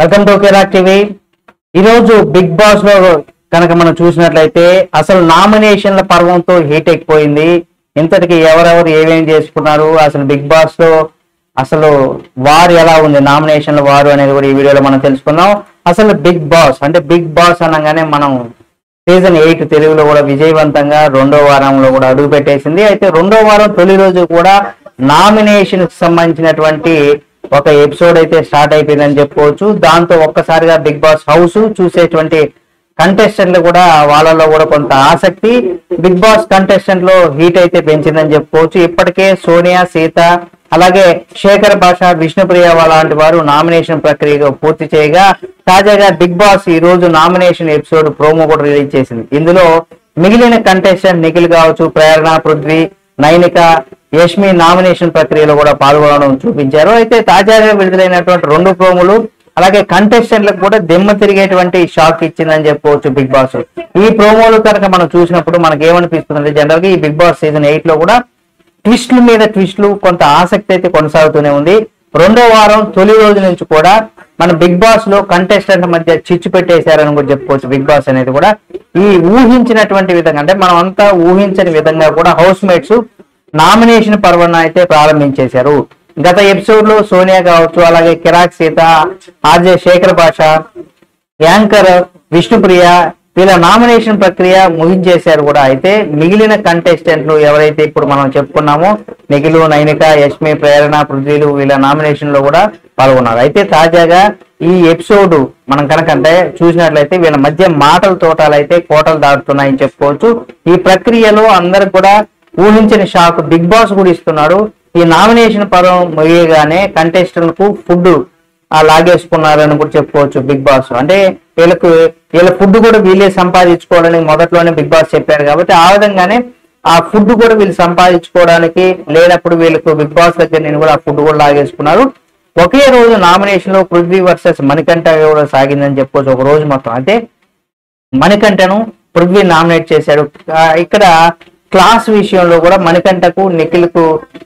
Welcome to Kirak TV. ఈరోజు Bigg Boss లో కనుక మనం చూసినట్లయితే అసలు నామినేషన్ల పర్వంతో హీట్ ఎక్కిపోయింది. ఇంతటికి ఎవరెవరు ఏమేం చేసుకున్నారు, అసలు బిగ్ బాస్ లో అసలు వారు ఎలా ఉంది, నామినేషన్ల వారు అనేది కూడా ఈ వీడియోలో మనం తెలుసుకుందాం. అసలు బిగ్ బాస్ అనగానే మనం సీజన్ 8 తెలుగులో కూడా విజయవంతంగా రెండో వారంలో కూడా అడుగు పెట్టేసింది. అయితే రెండో వారం తొలి రోజు కూడా నామినేషన్ కి సంబంధించినటువంటి ఒక ఎపిసోడ్ అయితే స్టార్ట్ అయిపోయిందని చెప్పుకోవచ్చు. దాంతో ఒక్కసారిగా బిగ్ బాస్ హౌస్ చూసేటువంటి కంటెస్టెంట్లు కూడా వాళ్ళలో కూడా కొంత ఆసక్తి బిగ్ బాస్ కంటెస్టెంట్ లో హీట్ అయితే పెంచిందని చెప్పుకోవచ్చు. ఇప్పటికే సోనియా, సీత, అలాగే శేఖర్ భాష, విష్ణుప్రియ లాంటి వారు నామినేషన్ ప్రక్రియ పూర్తి చేయగా తాజాగా బిగ్ బాస్ ఈ రోజు నామినేషన్ ఎపిసోడ్ ప్రోమో కూడా రిలీజ్ చేసింది. ఇందులో మిగిలిన కంటెస్టెంట్ నిఖిల్ కావచ్చు, ప్రేరణ, పృథ్వీ, నైనిక, యష్మి నామినేషన్ ప్రక్రియలో కూడా పాల్గొనడం చూపించారు. అయితే తాజాగా విడుదలైనటువంటి 2 ప్రోమోలు అలాగే కంటెస్టెంట్లకు కూడా దిమ్మ తిరిగేటువంటి షాక్ ఇచ్చిందని చెప్పుకోవచ్చు బిగ్ బాస్. ఈ ప్రోమోలు కనుక మనం చూసినప్పుడు మనకి ఏమనిపిస్తుంది, జనరల్ గా ఈ బిగ్ బాస్ సీజన్ 8 లో కూడా ట్విస్టుల మీద ట్విస్టులు, కొంత ఆసక్తి అయితే కొనసాగుతూనే ఉంది. రెండో వారం తొలి రోజు నుంచి కూడా మన బిగ్ బాస్ లో కంటెస్టెంట్ మధ్య చిచ్చు పెట్టేశారని కూడా చెప్పుకోవచ్చు. బిగ్ బాస్ అనేది కూడా ఈ ఊహించినటువంటి విధంగా, అంటే మనం అంతా ఊహించని విధంగా కూడా హౌస్ మేట్స్ నామినేషన్ పర్వన అయితే ప్రారంభించేశారు. గత ఎపిసోడ్ లో సోనియా కావచ్చు, అలాగే కిరాక్, సీత, ఆర్జే శేఖర్ భాష, యాంకర్ విష్ణుప్రియ వీళ్ళ నామినేషన్ ప్రక్రియ ముగించేశారు కూడా. అయితే మిగిలిన కంటెస్టెంట్లు ఎవరైతే ఇప్పుడు మనం చెప్పుకున్నామో నిఖిల్, నైనిక, యష్మి, ప్రేరణ, పృథ్వీలు వీళ్ళ నామినేషన్ లో కూడా పాల్గొన్నారు. అయితే తాజాగా ఈ ఎపిసోడ్ మనం కనుకంటే చూసినట్లయితే వీళ్ళ మధ్య మాటల తోటాలు అయితే కోటలు దాటుతున్నాయని చెప్పుకోవచ్చు. ఈ ప్రక్రియలో అందరికి కూడా ఊహించని షాక్ బిగ్ బాస్ కూడా ఇస్తున్నాడు. ఈ నామినేషన్ పర్వం ముగియగానే కంటెస్టెంట్లకు ఫుడ్ లాగేసుకున్నారని కూడా చెప్పుకోవచ్చు బిగ్ బాస్. అంటే వీళ్ళ ఫుడ్ కూడా వీళ్ళే సంపాదించుకోవడానికి మొదట్లోనే బిగ్ బాస్ చెప్పారు కాబట్టి ఆ విధంగానే ఆ ఫుడ్ కూడా వీళ్ళు సంపాదించుకోవడానికి లేనప్పుడు వీళ్ళకు బిగ్ బాస్ దగ్గర నేను కూడా ఆ ఫుడ్ కూడా లాగేసుకున్నారు. ఒకే రోజు నామినేషన్ లో పృథ్వీ వర్సెస్ మణికంఠ కూడా సాగిందని చెప్పుకోవచ్చు ఒక రోజు మొత్తం. అయితే మణికంఠను పృథ్వీ నామినేట్ చేశాడు. ఇక్కడ క్లాస్ విషయంలో కూడా మణికంఠకు నిఖిల్ కు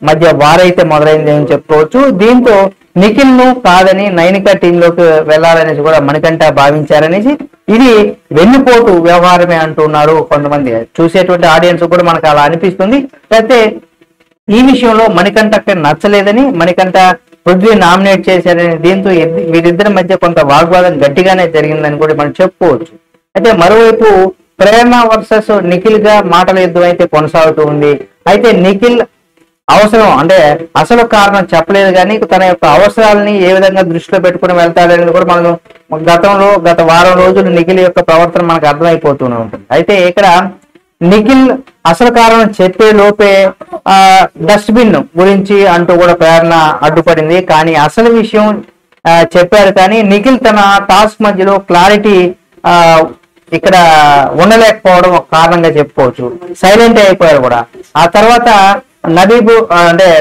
మధ్య వారైతే మొదలైంది అని చెప్పుకోవచ్చు. దీంతో నిఖిల్ ను కాదని నైనిక టీంలోకి వెళ్లాలనేసి కూడా మణికంఠ భావించారనేసి ఇది వెన్నుపోటు వ్యవహారమే అంటున్నారు కొంతమంది. చూసేటువంటి ఆడియన్స్ కూడా మనకు అలా అనిపిస్తుంది. అయితే ఈ విషయంలో మణికంఠకి నచ్చలేదని మణికంఠ పృథ్వీ నామినేట్ చేశారని, దీంతో వీరిద్దరి మధ్య కొంత వాగ్వాదం గట్టిగానే జరిగిందని కూడా మనం చెప్పుకోవచ్చు. అయితే మరోవైపు ప్రేరణ వర్సెస్ నిఖిల్ గా మాటల యుద్ధం అయితే కొనసాగుతూ ఉంది. అయితే నిఖిల్ అవసరం అంటే అసలు కారణం చెప్పలేదు కానీ తన యొక్క అవసరాలని ఏ విధంగా దృష్టిలో పెట్టుకుని వెళ్తాడని కూడా మనం గత వారం రోజులు నిఖిల్ యొక్క ప్రవర్తన మనకు అర్థమైపోతూనే ఉంటుంది. అయితే ఇక్కడ నిఖిల్ అసలు కారణం చెప్పే లోపే డస్ట్బిన్ గురించి అంటూ కూడా ప్రేరణ అడ్డుపడింది. కానీ అసలు విషయం చెప్పారు కానీ నిఖిల్ తన టాస్క్ మధ్యలో క్లారిటీ ఇక్కడ ఉండలేకపోవడం ఒక కారణంగా చెప్పుకోవచ్చు. సైలెంట్ అయిపోయారు కూడా. ఆ తర్వాత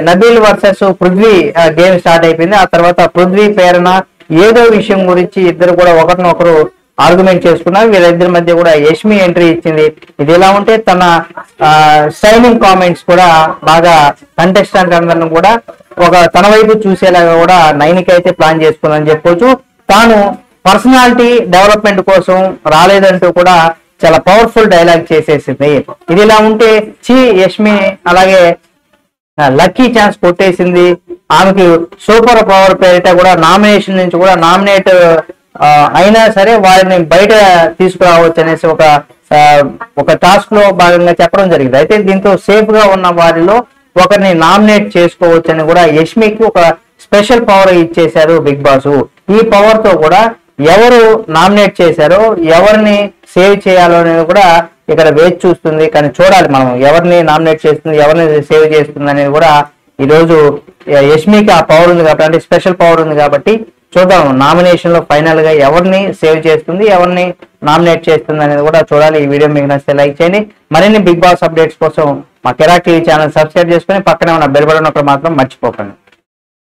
Nabeel versus Prithvi game start అయిపోయింది. ఆ తర్వాత పృథ్వీ, ప్రేరణ ఏదో విషయం గురించి ఇద్దరు కూడా ఒకరినొకరు ఆర్గ్యుమెంట్ చేసుకున్నారు. వీళ్ళిద్దరి మధ్య కూడా యష్మి ఎంట్రీ ఇచ్చింది. ఇది ఎలా ఉంటే తన స్టైలింగ్ కామెంట్స్ కూడా బాగా కంటెస్టెంట్ అందరిని కూడా తన వైపు చూసేలాగా కూడా నైనిక అయితే ప్లాన్ చేసుకుందని చెప్పుకోవచ్చు. తాను పర్సనాలిటీ డెవలప్మెంట్ కోసం రాలేదంటూ కూడా చాలా పవర్ఫుల్ డైలాగ్ చేసేసింది. ఇది ఇలా ఉంటే యష్మి అలాగే లక్కీ ఛాన్స్ కొట్టేసింది. ఆమెకి సూపర్ పవర్ పేరిట కూడా నామినేషన్ నుంచి కూడా నామినేట్ అయినా సరే వారిని బయట తీసుకురావచ్చు అనేసి ఒక టాస్క్ లో భాగంగా చెప్పడం జరిగింది. అయితే దీంతో సేఫ్ గా ఉన్న వారిలో ఒకరిని నామినేట్ చేసుకోవచ్చు అని కూడా యష్మికి ఒక స్పెషల్ పవర్ ఇచ్చేశారు బిగ్ బాస్. ఈ పవర్ తో కూడా ఎవరు నామినేట్ చేశారో ఎవరిని సేవ్ చేయాలో అనేది కూడా ఇక్కడ వేచి చూస్తుంది. కానీ చూడాలి మనం ఎవరిని నామినేట్ చేస్తుంది, ఎవరిని సేవ్ చేస్తుంది అనేది కూడా ఈరోజు యష్మికి ఆ పవర్ ఉంది కాబట్టి, అంటే స్పెషల్ పవర్ ఉంది కాబట్టి చూద్దాం నామినేషన్ లో ఫైనల్ గా ఎవరిని సేవ్ చేస్తుంది, ఎవరిని నామినేట్ చేస్తుంది అనేది కూడా చూడాలి. ఈ వీడియో మీకు నచ్చితే లైక్ చేయండి. మరిన్ని బిగ్ బాస్ అప్డేట్స్ కోసం మా కిరాక్ టీవీ ఛానల్ సబ్స్క్రైబ్ చేసుకుని పక్కనే ఉన్న బెల్ బటన్ ఒకటి మాత్రం మర్చిపోకండి.